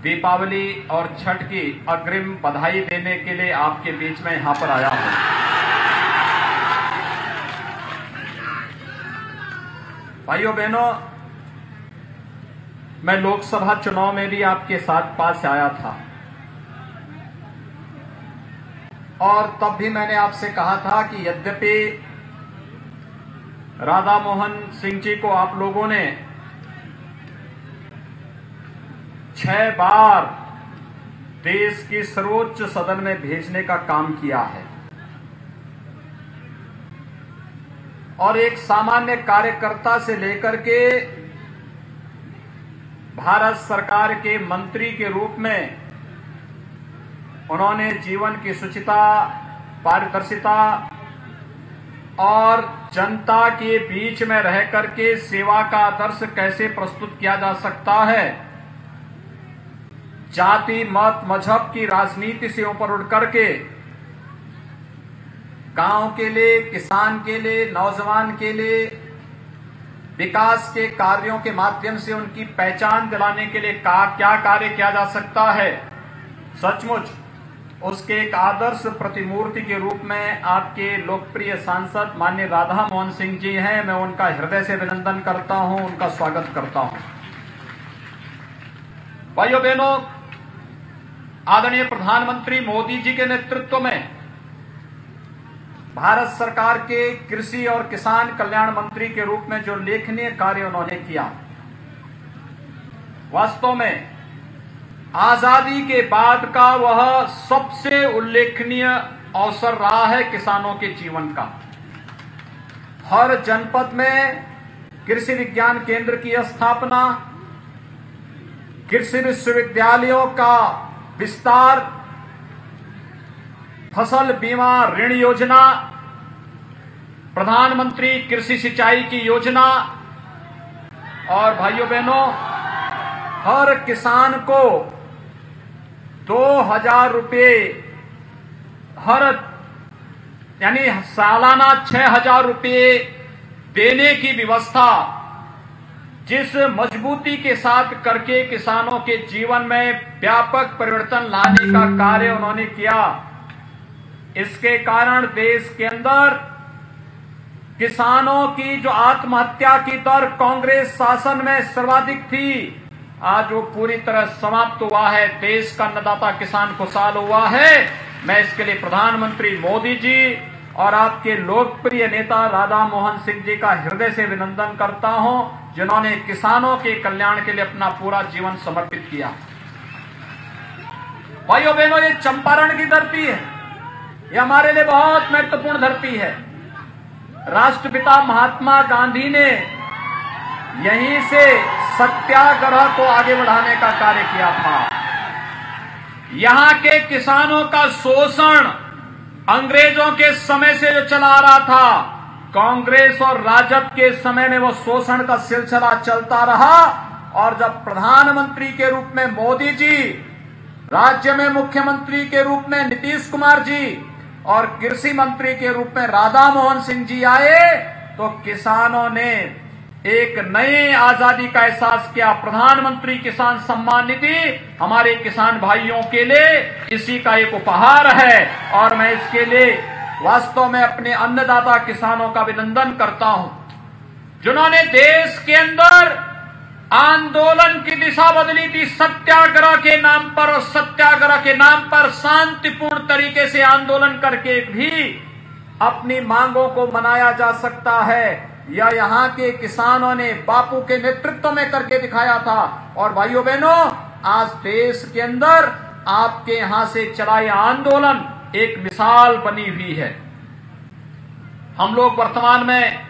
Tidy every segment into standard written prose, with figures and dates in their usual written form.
दीपावली और छठ की अग्रिम बधाई देने के लिए आपके बीच में यहां पर आया हूं। भाइयों बहनों, मैं लोकसभा चुनाव में भी आपके साथ पास आया था और तब भी मैंने आपसे कहा था कि यद्यपि राधा मोहन सिंह जी को आप लोगों ने 6 बार देश की सर्वोच्च सदन में भेजने का काम किया है और एक सामान्य कार्यकर्ता से लेकर के भारत सरकार के मंत्री के रूप में उन्होंने जीवन की शुचिता, पारदर्शिता और जनता के बीच में रह करके सेवा का आदर्श कैसे प्रस्तुत किया जा सकता है, जाति मत मजहब की राजनीति से ऊपर उठ करके गांव के लिए, किसान के लिए, नौजवान के लिए विकास के कार्यों के माध्यम से उनकी पहचान दिलाने के लिए क्या कार्य किया जा सकता है, सचमुच उसके एक आदर्श प्रतिमूर्ति के रूप में आपके लोकप्रिय सांसद माननीय राधा मोहन सिंह जी हैं। मैं उनका हृदय से अभिनंदन करता हूं, उनका स्वागत करता हूं। भाइयों बहनों, आदरणीय प्रधानमंत्री मोदी जी के नेतृत्व में भारत सरकार के कृषि और किसान कल्याण मंत्री के रूप में जो उल्लेखनीय कार्य उन्होंने किया, वास्तव में आजादी के बाद का वह सबसे उल्लेखनीय अवसर रहा है किसानों के जीवन का। हर जनपद में कृषि विज्ञान केंद्र की स्थापना, कृषि विश्वविद्यालयों का विस्तार, फसल बीमा ऋण योजना, प्रधानमंत्री कृषि सिंचाई की योजना और भाइयों बहनों, हर किसान को 2000 रुपये यानी सालाना 6000 रुपये देने की व्यवस्था जिस मजबूती के साथ करके किसानों के जीवन में व्यापक परिवर्तन लाने का कार्य उन्होंने किया, इसके कारण देश के अंदर किसानों की जो आत्महत्या की दर कांग्रेस शासन में सर्वाधिक थी, आज वो पूरी तरह समाप्त हुआ है। देश का अन्नदाता किसान खुशहाल हुआ है। मैं इसके लिए प्रधानमंत्री मोदी जी और आपके लोकप्रिय नेता राधा मोहन सिंह जी का हृदय से अभिनंदन करता हूं, जिन्होंने किसानों के कल्याण के लिए अपना पूरा जीवन समर्पित किया। भाइयों बहनों, ये चंपारण की धरती है, ये हमारे लिए बहुत महत्वपूर्ण धरती है। राष्ट्रपिता महात्मा गांधी ने यहीं से सत्याग्रह को आगे बढ़ाने का कार्य किया था। यहां के किसानों का शोषण अंग्रेजों के समय से जो चला आ रहा था, कांग्रेस और राजद के समय में वो शोषण का सिलसिला चलता रहा और जब प्रधानमंत्री के रूप में मोदी जी, राज्य में मुख्यमंत्री के रूप में नीतीश कुमार जी और कृषि मंत्री के रूप में राधा मोहन सिंह जी आए, तो किसानों ने एक नए आजादी का एहसास किया। प्रधानमंत्री किसान सम्मान निधि हमारे किसान भाइयों के लिए इसी का एक उपहार है और मैं इसके लिए वास्तव में अपने अन्नदाता किसानों का अभिनंदन करता हूं, जिन्होंने देश के अंदर आंदोलन की दिशा बदली थी। सत्याग्रह के नाम पर और सत्याग्रह के नाम पर शांतिपूर्ण तरीके से आंदोलन करके भी अपनी मांगों को मनाया जा सकता है। यह यहाँ के किसानों ने बापू के नेतृत्व में करके दिखाया था और भाइयों बहनों, आज देश के अंदर आपके यहां से चलाए आंदोलन एक मिसाल बनी हुई है। हम लोग वर्तमान में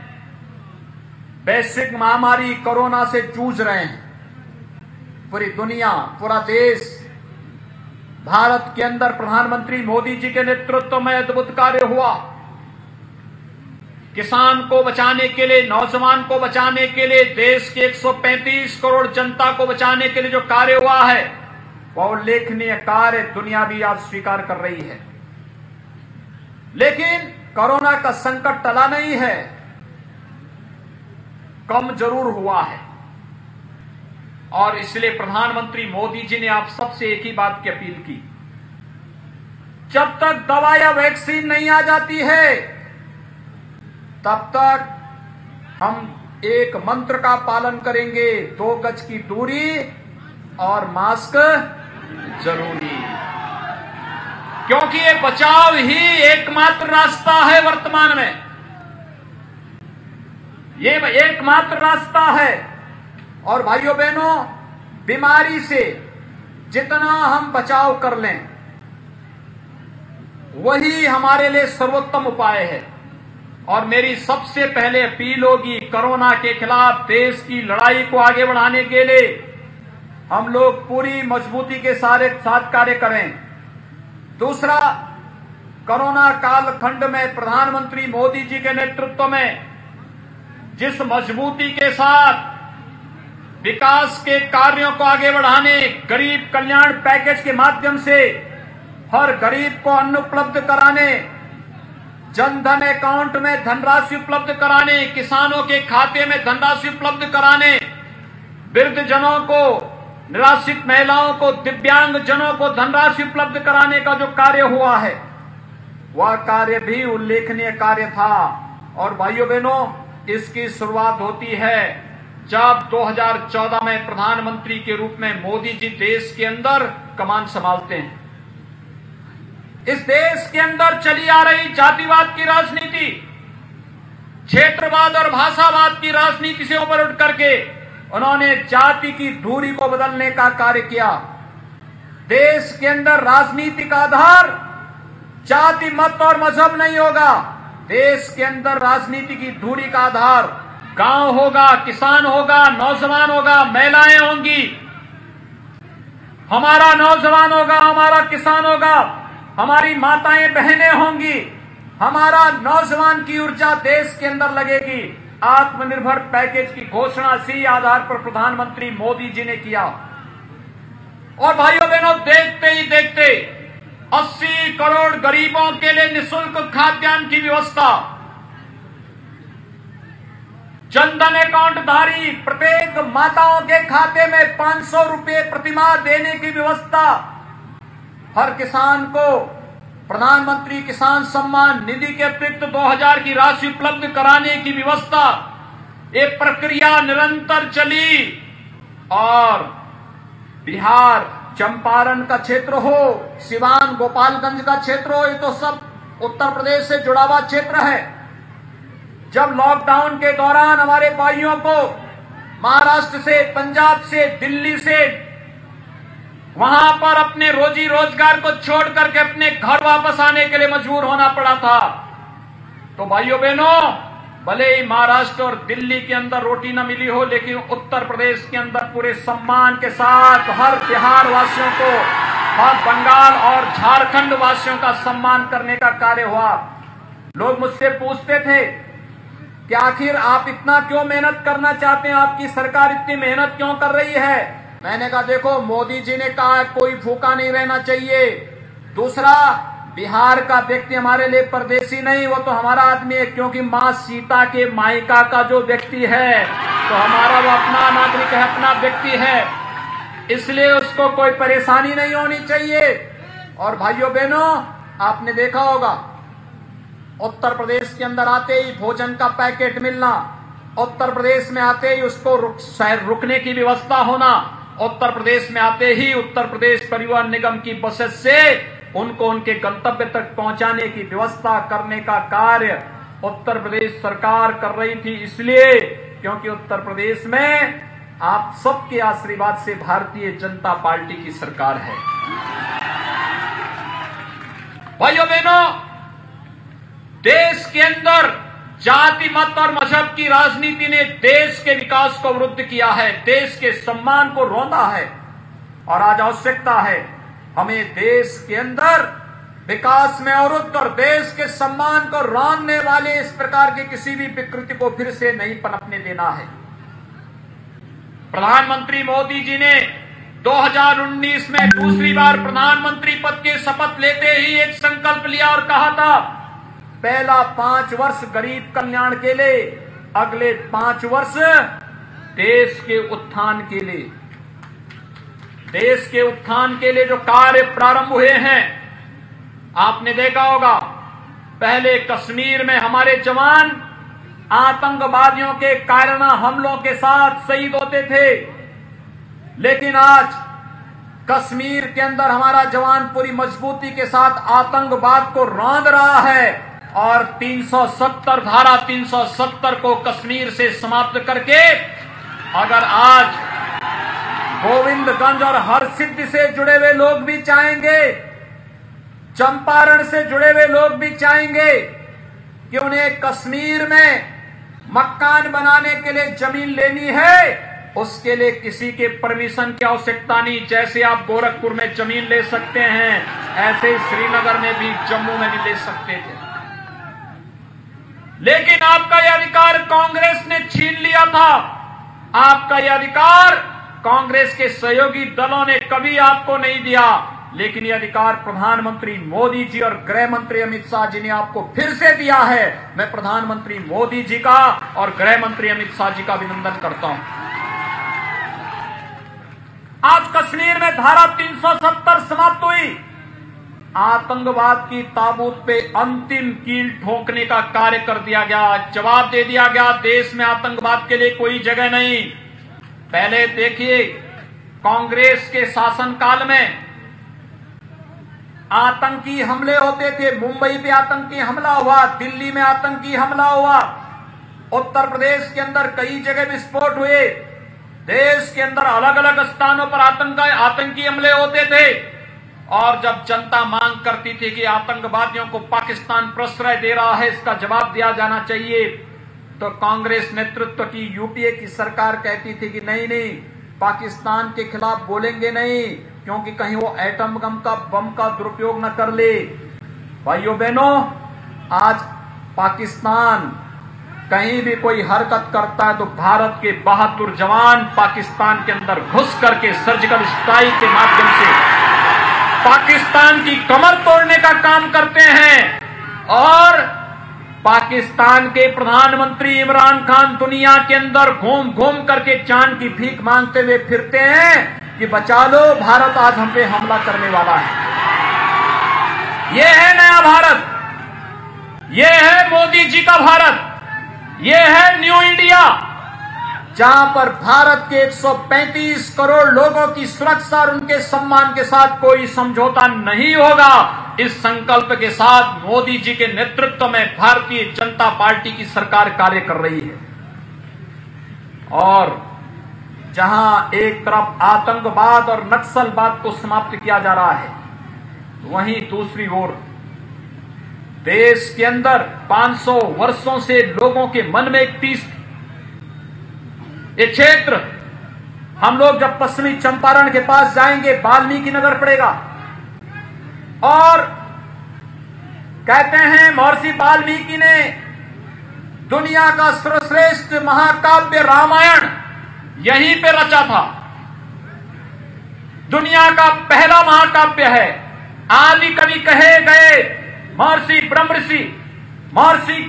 वैश्विक महामारी कोरोना से जूझ रहे हैं। पूरी दुनिया, पूरा देश, भारत के अंदर प्रधानमंत्री मोदी जी के नेतृत्व में अद्भुत कार्य हुआ। किसान को बचाने के लिए, नौजवान को बचाने के लिए, देश के 135 करोड़ जनता को बचाने के लिए जो कार्य हुआ है, वह उल्लेखनीय कार्य दुनिया भी आज स्वीकार कर रही है। लेकिन कोरोना का संकट टला नहीं है, कम जरूर हुआ है और इसलिए प्रधानमंत्री मोदी जी ने आप सबसे एक ही बात की अपील की, जब तक दवा या वैक्सीन नहीं आ जाती है तब तक हम एक मंत्र का पालन करेंगे, 2 गज की दूरी और मास्क जरूरी, क्योंकि ये बचाव ही एकमात्र रास्ता है। वर्तमान में ये एकमात्र रास्ता है। और भाइयों बहनों, बीमारी से जितना हम बचाव कर लें वही हमारे लिए सर्वोत्तम उपाय है। और मेरी सबसे पहले अपील होगी, कोरोना के खिलाफ देश की लड़ाई को आगे बढ़ाने के लिए हम लोग पूरी मजबूती के साथ कार्य करें। दूसरा, कोरोना कालखंड में प्रधानमंत्री मोदी जी के नेतृत्व में जिस मजबूती के साथ विकास के कार्यों को आगे बढ़ाने, गरीब कल्याण पैकेज के माध्यम से हर गरीब को अन्न उपलब्ध कराने, जनधन अकाउंट में धनराशि उपलब्ध कराने, किसानों के खाते में धनराशि उपलब्ध कराने, वृद्धजनों को, निराश्रित महिलाओं को, दिव्यांग जनों को धनराशि उपलब्ध कराने का जो कार्य हुआ है वह कार्य भी उल्लेखनीय कार्य था। और भाइयों बहनों, इसकी शुरुआत होती है जब 2014 में प्रधानमंत्री के रूप में मोदी जी देश के अंदर कमान संभालते हैं। इस देश के अंदर चली आ रही जातिवाद की राजनीति, क्षेत्रवाद और भाषावाद की राजनीति से ऊपर उठ करके उन्होंने जाति की दूरी को बदलने का कार्य किया। देश के अंदर राजनीति का आधार जाति, मत और मजहब नहीं होगा। देश के अंदर राजनीति की दूरी का आधार गांव होगा, किसान होगा, नौजवान होगा, महिलाएं होंगी। हमारा नौजवान होगा, हमारा किसान होगा, हमारी माताएं बहनें होंगी। हमारा नौजवान की ऊर्जा देश के अंदर लगेगी। आत्मनिर्भर पैकेज की घोषणा इसी आधार पर प्रधानमंत्री मोदी जी ने किया। और भाइयों बहनों, देखते ही देखते 80 करोड़ गरीबों के लिए निःशुल्क खाद्यान्न की व्यवस्था, जनधन अकाउंट धारी प्रत्येक माताओं के खाते में 500 रुपए प्रतिमाह देने की व्यवस्था, हर किसान को प्रधानमंत्री किसान सम्मान निधि के अतिरिक्त 2000 की राशि उपलब्ध कराने की व्यवस्था, ये प्रक्रिया निरंतर चली। और बिहार, चंपारण का क्षेत्र हो, सिवान, गोपालगंज का क्षेत्र हो, ये तो सब उत्तर प्रदेश से जुड़ा हुआ क्षेत्र है। जब लॉकडाउन के दौरान हमारे भाइयों को महाराष्ट्र से, पंजाब से, दिल्ली से वहां पर अपने रोजी रोजगार को छोड़ करके अपने घर वापस आने के लिए मजबूर होना पड़ा था, तो भाइयों बहनों, भले ही महाराष्ट्र और दिल्ली के अंदर रोटी न मिली हो, लेकिन उत्तर प्रदेश के अंदर पूरे सम्मान के साथ हर बिहार वासियों को, हर बंगाल और झारखंड वासियों का सम्मान करने का कार्य हुआ। लोग मुझसे पूछते थे कि आखिर आप इतना क्यों मेहनत करना चाहते हैं, आपकी सरकार इतनी मेहनत क्यों कर रही है। मैंने कहा, देखो, मोदी जी ने कहा कोई भूखा नहीं रहना चाहिए। दूसरा, बिहार का व्यक्ति हमारे लिए परदेसी नहीं, वो तो हमारा आदमी है, क्योंकि मां सीता के मायका का जो व्यक्ति है तो हमारा वो अपना नागरिक है, अपना व्यक्ति है, इसलिए उसको कोई परेशानी नहीं होनी चाहिए। और भाइयों बहनों, आपने देखा होगा उत्तर प्रदेश के अंदर आते ही भोजन का पैकेट मिलना, उत्तर प्रदेश में आते ही उसको रुकने की व्यवस्था होना, उत्तर प्रदेश में आते ही उत्तर प्रदेश परिवहन निगम की बसेस से उनको उनके गंतव्य तक पहुंचाने की व्यवस्था करने का कार्य उत्तर प्रदेश सरकार कर रही थी, इसलिए क्योंकि उत्तर प्रदेश में आप सबके आशीर्वाद से भारतीय जनता पार्टी की सरकार है। भाइयों बहनों, देश के अंदर जाति, मत और मजहब की राजनीति ने देश के विकास को अवरुद्ध किया है, देश के सम्मान को रौंदा है। और आज आवश्यकता है हमें देश के अंदर विकास में अवरुद्ध और देश के सम्मान को रौंदने वाले इस प्रकार की किसी भी विकृति को फिर से नहीं पनपने देना है। प्रधानमंत्री मोदी जी ने 2019 में दूसरी बार प्रधानमंत्री पद की शपथ लेते ही एक संकल्प लिया और कहा था, पहला 5 वर्ष गरीब कल्याण के लिए, अगले 5 वर्ष देश के उत्थान के लिए। देश के उत्थान के लिए जो कार्य प्रारंभ हुए हैं, आपने देखा होगा पहले कश्मीर में हमारे जवान आतंकवादियों के कायराना हमलों के साथ शहीद होते थे, लेकिन आज कश्मीर के अंदर हमारा जवान पूरी मजबूती के साथ आतंकवाद को रौंद रहा है और 370 धारा 370 को कश्मीर से समाप्त करके अगर आज गोविंदगंज और हरसिद्धि से जुड़े हुए लोग भी चाहेंगे, चंपारण से जुड़े हुए लोग भी चाहेंगे कि उन्हें कश्मीर में मकान बनाने के लिए जमीन लेनी है, उसके लिए किसी के परमिशन की आवश्यकता नहीं। जैसे आप गोरखपुर में जमीन ले सकते हैं, ऐसे ही श्रीनगर में भी, जम्मू में भी ले सकते थे। लेकिन आपका यह अधिकार कांग्रेस ने छीन लिया था। आपका यह अधिकार कांग्रेस के सहयोगी दलों ने कभी आपको नहीं दिया, लेकिन यह अधिकार प्रधानमंत्री मोदी जी और गृह मंत्री अमित शाह जी ने आपको फिर से दिया है। मैं प्रधानमंत्री मोदी जी का और गृह मंत्री अमित शाह जी का अभिनंदन करता हूं। आज कश्मीर में धारा 370 समाप्त हुई। आतंकवाद की ताबूत पे अंतिम कील ठोकने का कार्य कर दिया गया, जवाब दे दिया गया। देश में आतंकवाद के लिए कोई जगह नहीं। पहले देखिए, कांग्रेस के शासनकाल में आतंकी हमले होते थे। मुंबई पे आतंकी हमला हुआ, दिल्ली में आतंकी हमला हुआ, उत्तर प्रदेश के अंदर कई जगह विस्फोट हुए, देश के अंदर अलग अलग स्थानों पर आतंकी हमले होते थे। और जब जनता मांग करती थी कि आतंकवादियों को पाकिस्तान प्रश्रय दे रहा है, इसका जवाब दिया जाना चाहिए, तो कांग्रेस नेतृत्व की यूपीए की सरकार कहती थी कि नहीं नहीं, पाकिस्तान के खिलाफ बोलेंगे नहीं, क्योंकि कहीं वो एटम बम का दुरुपयोग न कर ले। भाइयों बहनों, आज पाकिस्तान कहीं भी कोई हरकत करता है तो भारत के बहादुर जवान पाकिस्तान के अंदर घुस करके सर्जिकल स्ट्राइक के माध्यम से पाकिस्तान की कमर तोड़ने का काम करते हैं। और पाकिस्तान के प्रधानमंत्री इमरान खान दुनिया के अंदर घूम घूम करके चांद की भीख मांगते हुए फिरते हैं कि बचा लो, भारत आज हम पे हमला करने वाला है। ये है नया भारत, ये है मोदी जी का भारत, ये है न्यू इंडिया, जहां पर भारत के 135 करोड़ लोगों की सुरक्षा और उनके सम्मान के साथ कोई समझौता नहीं होगा। इस संकल्प के साथ मोदी जी के नेतृत्व में भारतीय जनता पार्टी की सरकार कार्य कर रही है। और जहां एक तरफ आतंकवाद और नक्सलवाद को समाप्त किया जा रहा है, वहीं दूसरी ओर देश के अंदर 500 वर्षों से लोगों के मन में एक टीस, ये क्षेत्र, हम लोग जब पश्चिमी चंपारण के पास जाएंगे, वाल्मीकि नगर पड़ेगा, और कहते हैं महर्षि वाल्मीकि ने दुनिया का सर्वश्रेष्ठ महाकाव्य रामायण यहीं पे रचा था। दुनिया का पहला महाकाव्य है। आदि कवि कहे गए महर्षि ब्रह्मर्षि महर्षि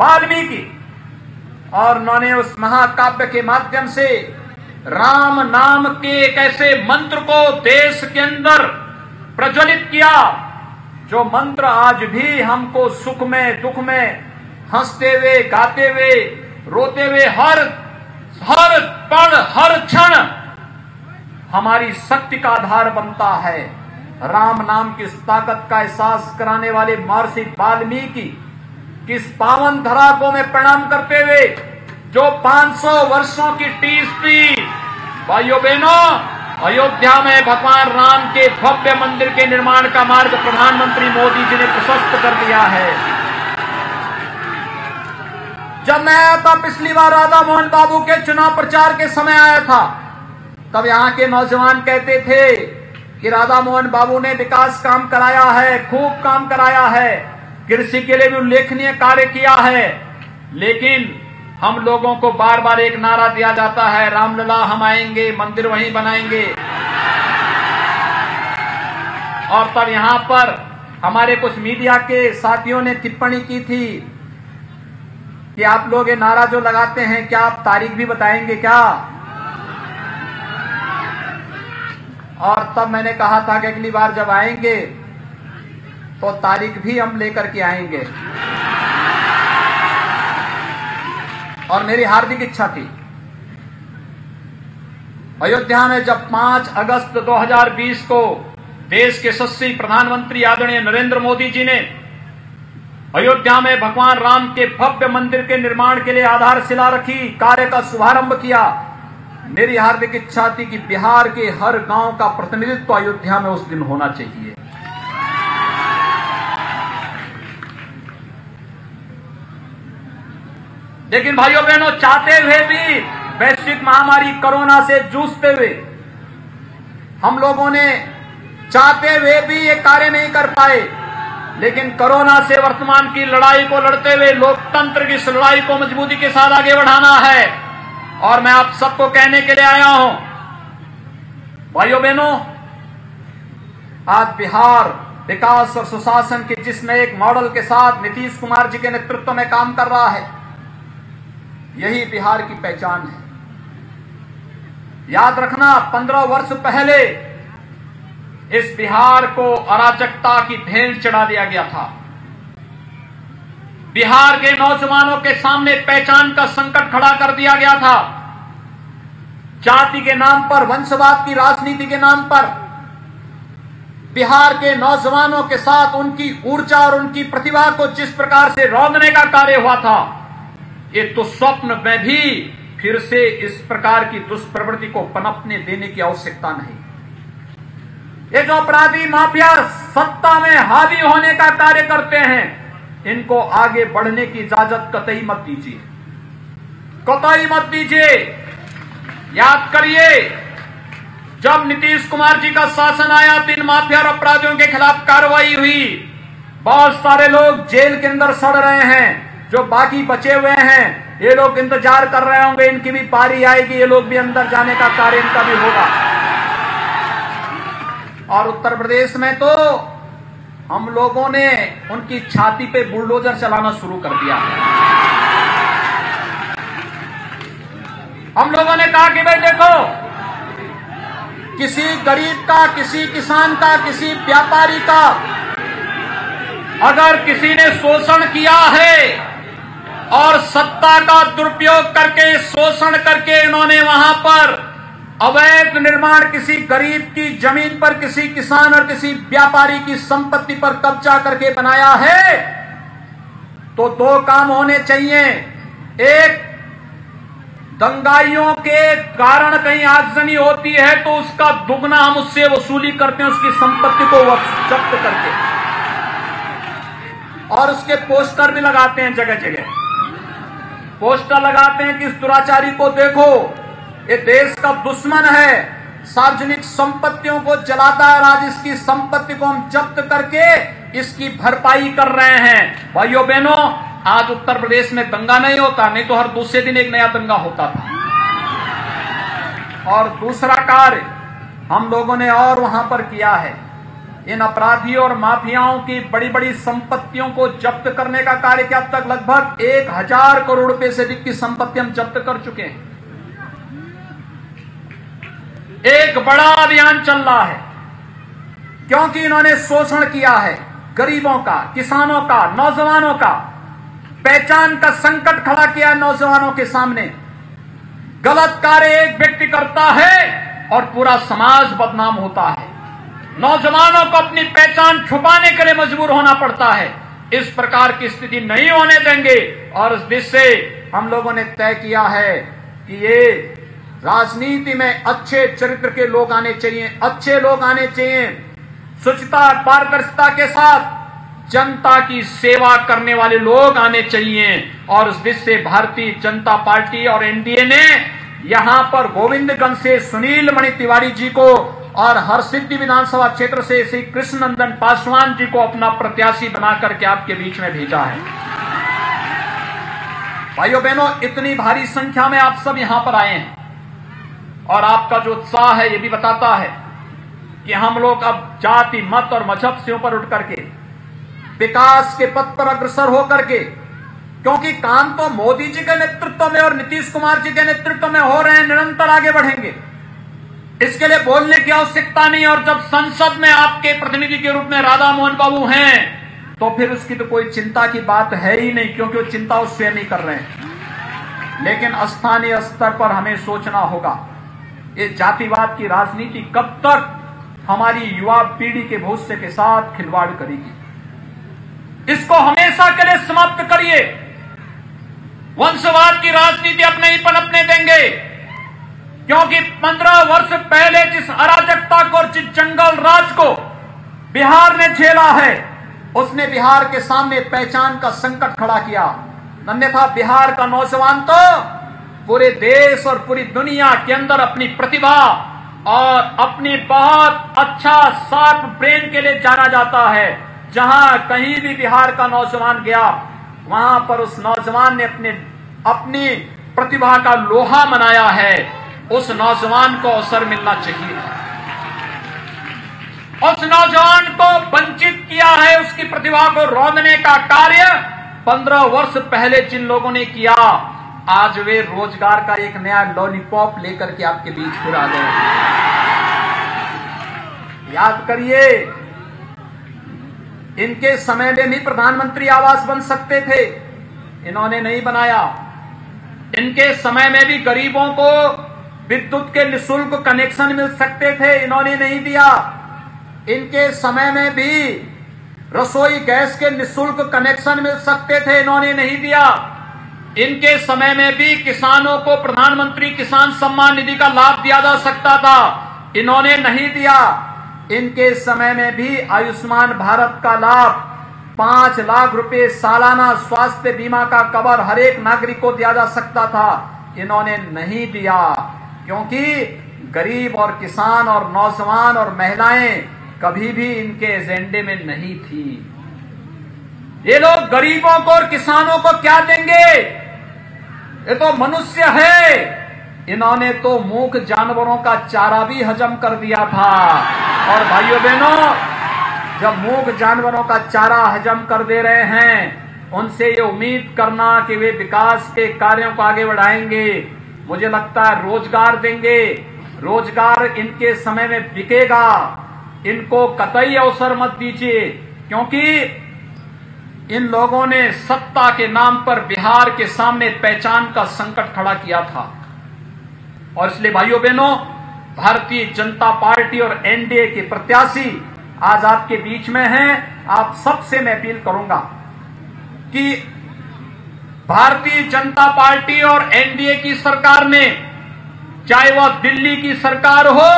वाल्मीकि, और उन्होंने उस महाकाव्य के माध्यम से राम नाम के एक ऐसे मंत्र को देश के अंदर प्रज्वलित किया, जो मंत्र आज भी हमको सुख में दुख में, हंसते हुए गाते हुए रोते हुए, हर पल हर क्षण हमारी शक्ति का आधार बनता है। राम नाम की इस ताकत का एहसास कराने वाले महर्षि वाल्मीकि किस पावन धरा को मैं प्रणाम करते हुए, जो 500 वर्षों की टीस थी, भाइयों बहनों, अयोध्या में भगवान राम के भव्य मंदिर के निर्माण का मार्ग प्रधानमंत्री मोदी जी ने प्रशस्त कर दिया है। जब मैं आया था पिछली बार राधा मोहन बाबू के चुनाव प्रचार के समय आया था, तब यहां के नौजवान कहते थे कि राधा मोहन बाबू ने विकास काम कराया है, खूब काम कराया है, कृषि के लिए भी उल्लेखनीय कार्य किया है। लेकिन हम लोगों को बार बार एक नारा दिया जाता है, रामलला हम आएंगे, मंदिर वहीं बनाएंगे। और तब यहां पर हमारे कुछ मीडिया के साथियों ने टिप्पणी की थी कि आप लोग ये नारा जो लगाते हैं, क्या आप तारीख भी बताएंगे क्या? और तब मैंने कहा था कि अगली बार जब आएंगे तो तारीख भी हम लेकर के आएंगे, और मेरी हार्दिक इच्छा थी अयोध्या में जब 5 अगस्त 2020 को देश के यशस्वी प्रधानमंत्री आदरणीय नरेंद्र मोदी जी ने अयोध्या में भगवान राम के भव्य मंदिर के निर्माण के लिए आधारशिला रखी, कार्य का शुभारंभ किया, मेरी हार्दिक इच्छा थी कि बिहार के हर गांव का प्रतिनिधित्व अयोध्या में उस दिन होना चाहिए। लेकिन भाइयों बहनों, चाहते हुए भी, वैश्विक महामारी कोरोना से जूझते हुए हम लोगों ने चाहते हुए भी ये कार्य नहीं कर पाए। लेकिन कोरोना से वर्तमान की लड़ाई को लड़ते हुए लोकतंत्र की इस लड़ाई को मजबूती के साथ आगे बढ़ाना है, और मैं आप सबको कहने के लिए आया हूं, भाइयों बहनों, आज बिहार विकास और सुशासन के जिस नए एक मॉडल के साथ नीतीश कुमार जी के नेतृत्व में काम कर रहा है, यही बिहार की पहचान है। याद रखना, 15 वर्ष पहले इस बिहार को अराजकता की भेंट चढ़ा दिया गया था। बिहार के नौजवानों के सामने पहचान का संकट खड़ा कर दिया गया था। जाति के नाम पर, वंशवाद की राजनीति के नाम पर बिहार के नौजवानों के साथ उनकी ऊर्जा और उनकी प्रतिभा को जिस प्रकार से रौंदने का कार्य हुआ था, ये तो स्वप्न में भी फिर से इस प्रकार की दुष्प्रवृत्ति को पनपने देने की आवश्यकता नहीं। ये जो अपराधी माफिया सत्ता में हावी होने का कार्य करते हैं, इनको आगे बढ़ने की इजाजत कतई मत दीजिए, कतई मत दीजिए। याद करिए, जब नीतीश कुमार जी का शासन आया, 3 माफिया और अपराधियों के खिलाफ कार्रवाई हुई, बहुत सारे लोग जेल के अंदर सड़ रहे हैं। जो बाकी बचे हुए हैं, ये लोग इंतजार कर रहे होंगे, इनकी भी पारी आएगी, ये लोग भी अंदर जाने का कार्य इनका भी होगा। और उत्तर प्रदेश में तो हम लोगों ने उनकी छाती पे बुलडोजर चलाना शुरू कर दिया। हम लोगों ने कहा कि भाई देखो, किसी गरीब का, किसी किसान का, किसी व्यापारी का अगर किसी ने शोषण किया है और सत्ता का दुरुपयोग करके, शोषण करके इन्होंने वहां पर अवैध निर्माण किसी गरीब की जमीन पर, किसी किसान और किसी व्यापारी की संपत्ति पर कब्जा करके बनाया है, तो 2 काम होने चाहिए। एक, दंगाइयों के कारण कहीं आगजनी होती है तो उसका दुगना हम उससे वसूली करते हैं, उसकी संपत्ति को जब्त करके, और उसके पोस्टर भी लगाते हैं, जगह जगह पोस्टर लगाते हैं कि इस दुराचारी को देखो, ये देश का दुश्मन है, सार्वजनिक संपत्तियों को जलाता है, और आज इसकी संपत्ति को हम जब्त करके इसकी भरपाई कर रहे हैं। भाइयों बहनों, आज उत्तर प्रदेश में दंगा नहीं होता, नहीं तो हर दूसरे दिन एक नया दंगा होता था। और दूसरा कार्य हम लोगों ने और वहां पर किया है, इन अपराधियों और माफियाओं की बड़ी बड़ी संपत्तियों को जब्त करने का कार्य किया। अब तक लगभग 1000 करोड़ रुपए से अधिक की संपत्ति हम जब्त कर चुके हैं। एक बड़ा अभियान चल रहा है, क्योंकि इन्होंने शोषण किया है गरीबों का, किसानों का, नौजवानों का, पहचान का संकट खड़ा किया नौजवानों के सामने। गलत कार्य एक व्यक्ति करता है और पूरा समाज बदनाम होता है, नौजवानों को अपनी पहचान छुपाने के लिए मजबूर होना पड़ता है। इस प्रकार की स्थिति नहीं होने देंगे, और इस दिशा से हम लोगों ने तय किया है कि ये राजनीति में अच्छे चरित्र के लोग आने चाहिए, अच्छे लोग आने चाहिए, शुचिता, पारदर्शिता के साथ जनता की सेवा करने वाले लोग आने चाहिए। और इस दिशा से भारतीय जनता पार्टी और एनडीए ने यहां पर गोविंदगंज से सुनील मणि तिवारी जी को और हरसिद्धि विधानसभा क्षेत्र से श्री कृष्ण नंदन पासवान जी को अपना प्रत्याशी बना करके आपके बीच में भेजा है। भाइयों बहनों, इतनी भारी संख्या में आप सब यहां पर आए हैं, और आपका जो उत्साह है ये भी बताता है कि हम लोग अब जाति, मत और मजहब से ऊपर उठ करके विकास के पथ पर अग्रसर होकर के, क्योंकि काम तो मोदी जी के नेतृत्व में और नीतीश कुमार जी के नेतृत्व में हो रहे हैं, निरंतर आगे बढ़ेंगे। इसके लिए बोलने की आवश्यकता नहीं। और जब संसद में आपके प्रतिनिधि के रूप में राधा मोहन बाबू हैं, तो फिर उसकी तो कोई चिंता की बात है ही नहीं, क्योंकि वो चिंता उस स्वयं नहीं कर रहे हैं। लेकिन स्थानीय स्तर पर हमें सोचना होगा, ये जातिवाद की राजनीति कब तक हमारी युवा पीढ़ी के भविष्य के साथ खिलवाड़ करेगी। इसको हमेशा के लिए समाप्त करिए। वंशवाद की राजनीति अब नहीं पनपने देंगे, क्योंकि 15 वर्ष पहले जिस अराजकता को और जिस जंगल राज को बिहार ने झेला है, उसने बिहार के सामने पहचान का संकट खड़ा किया। अन्यथा बिहार का नौजवान तो पूरे देश और पूरी दुनिया के अंदर अपनी प्रतिभा और अपनी बहुत अच्छा शार्प ब्रेन के लिए जाना जाता है। जहां कहीं भी बिहार का नौजवान गया, वहां पर उस नौजवान ने अपनी प्रतिभा का लोहा मनाया है। उस नौजवान को अवसर मिलना चाहिए। उस नौजवान को वंचित किया है। उसकी प्रतिभा को रौंदने का कार्य 15 वर्ष पहले जिन लोगों ने किया, आज वे रोजगार का एक नया लॉलीपॉप लेकर के आपके बीच फिर आ गए। याद करिए, इनके समय में भी प्रधानमंत्री आवास बन सकते थे, इन्होंने नहीं बनाया। इनके समय में भी गरीबों को विद्युत के निःशुल्क कनेक्शन मिल सकते थे, इन्होंने नहीं दिया। इनके समय में भी रसोई गैस के निःशुल्क कनेक्शन मिल सकते थे, इन्होंने नहीं दिया। इनके समय में भी किसानों को प्रधानमंत्री किसान सम्मान निधि का लाभ दिया जा सकता था, इन्होंने नहीं दिया। इनके समय में भी आयुष्मान भारत का लाभ 5 लाख रुपए सालाना स्वास्थ्य बीमा का कवर हर एक नागरिक को दिया जा सकता था, इन्होंने नहीं दिया। क्योंकि गरीब और किसान और नौजवान और महिलाएं कभी भी इनके एजेंडे में नहीं थी। ये लोग गरीबों को और किसानों को क्या देंगे? ये तो मनुष्य है। इन्होंने तो मूक जानवरों का चारा भी हजम कर दिया था। और भाइयों बहनों, जब मूक जानवरों का चारा हजम कर दे रहे हैं, उनसे ये उम्मीद करना कि वे विकास के कार्यों को आगे बढ़ाएंगे, मुझे लगता है रोजगार देंगे। रोजगार इनके समय में बिकेगा। इनको कतई अवसर मत दीजिए, क्योंकि इन लोगों ने सत्ता के नाम पर बिहार के सामने पहचान का संकट खड़ा किया था। और इसलिए भाइयों बहनों, भारतीय जनता पार्टी और एनडीए के प्रत्याशी आज आपके बीच में हैं। आप सबसे मैं अपील करूंगा कि भारतीय जनता पार्टी और एनडीए की सरकार ने, चाहे वह दिल्ली की सरकार हो,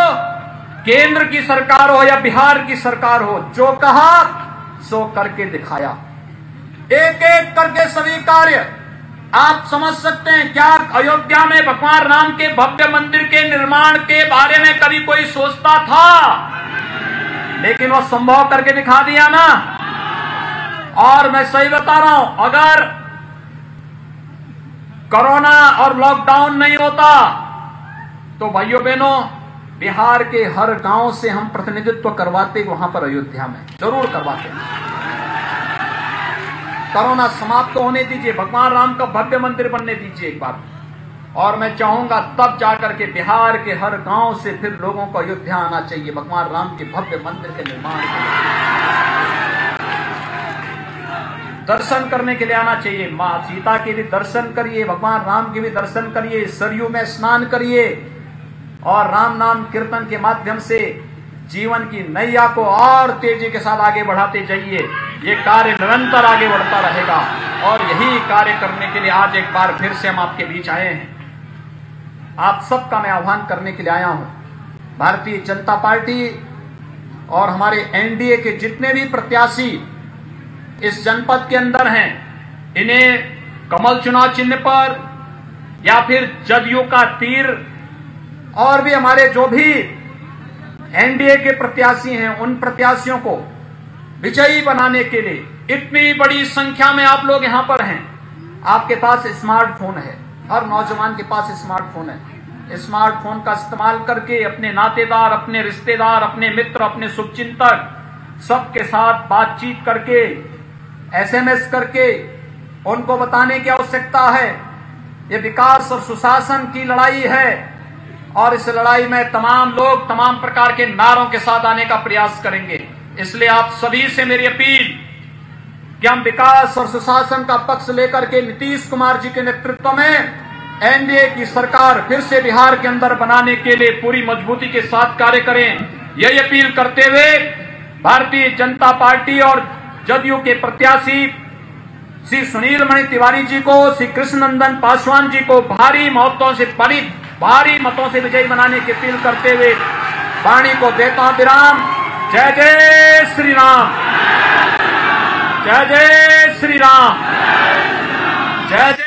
केंद्र की सरकार हो या बिहार की सरकार हो, जो कहा सो करके दिखाया। एक एक करके सभी कार्य आप समझ सकते हैं। क्या अयोध्या में भगवान राम के भव्य मंदिर के निर्माण के बारे में कभी कोई सोचता था? लेकिन वह संभव करके दिखा दिया ना। और मैं सही बता रहा हूं, अगर कोरोना और लॉकडाउन नहीं होता तो भाइयों बहनों, बिहार के हर गांव से हम प्रतिनिधित्व करवाते वहां पर अयोध्या में, जरूर करवाते। कोरोना समाप्त होने दीजिए, भगवान राम का भव्य मंदिर बनने दीजिए एक बार। और मैं चाहूंगा तब जाकर के बिहार के हर गांव से फिर लोगों को अयोध्या आना चाहिए भगवान राम के भव्य मंदिर के निर्माण के लिए। दर्शन करने के लिए आना चाहिए। मां सीता के भी दर्शन करिए, भगवान राम के भी दर्शन करिए, सरयू में स्नान करिए और राम नाम कीर्तन के माध्यम से जीवन की नैया को और तेजी के साथ आगे बढ़ाते जाइए। ये कार्य निरंतर आगे बढ़ता रहेगा और यही कार्य करने के लिए आज एक बार फिर से हम आपके बीच आए हैं। आप सबका मैं आह्वान करने के लिए आया हूं। भारतीय जनता पार्टी और हमारे एनडीए के जितने भी प्रत्याशी इस जनपद के अंदर हैं, इन्हें कमल चुनाव चिन्ह पर या फिर जदयू का तीर और भी हमारे जो भी एनडीए के प्रत्याशी हैं, उन प्रत्याशियों को विजयी बनाने के लिए इतनी बड़ी संख्या में आप लोग यहां पर हैं। आपके पास स्मार्टफोन है, हर नौजवान के पास स्मार्टफोन है। स्मार्टफोन का इस्तेमाल करके अपने नातेदार, अपने रिश्तेदार, अपने मित्र, अपने शुभचिंतक सबके साथ बातचीत करके, एसएमएस करके उनको बताने की आवश्यकता है। ये विकास और सुशासन की लड़ाई है और इस लड़ाई में तमाम लोग तमाम प्रकार के नारों के साथ आने का प्रयास करेंगे। इसलिए आप सभी से मेरी अपील कि हम विकास और सुशासन का पक्ष लेकर के नीतीश कुमार जी के नेतृत्व में एनडीए की सरकार फिर से बिहार के अंदर बनाने के लिए पूरी मजबूती के साथ कार्य करें। यही अपील करते हुए भारतीय जनता पार्टी और जदयू के प्रत्याशी श्री सुनील मणि तिवारी जी को, श्री कृष्णनंदन पासवान जी को भारी मतों से विजयी बनाने की अपील करते हुए वाणी को देता विराम। जय जय श्री राम, जय जय श्री राम, जय जय।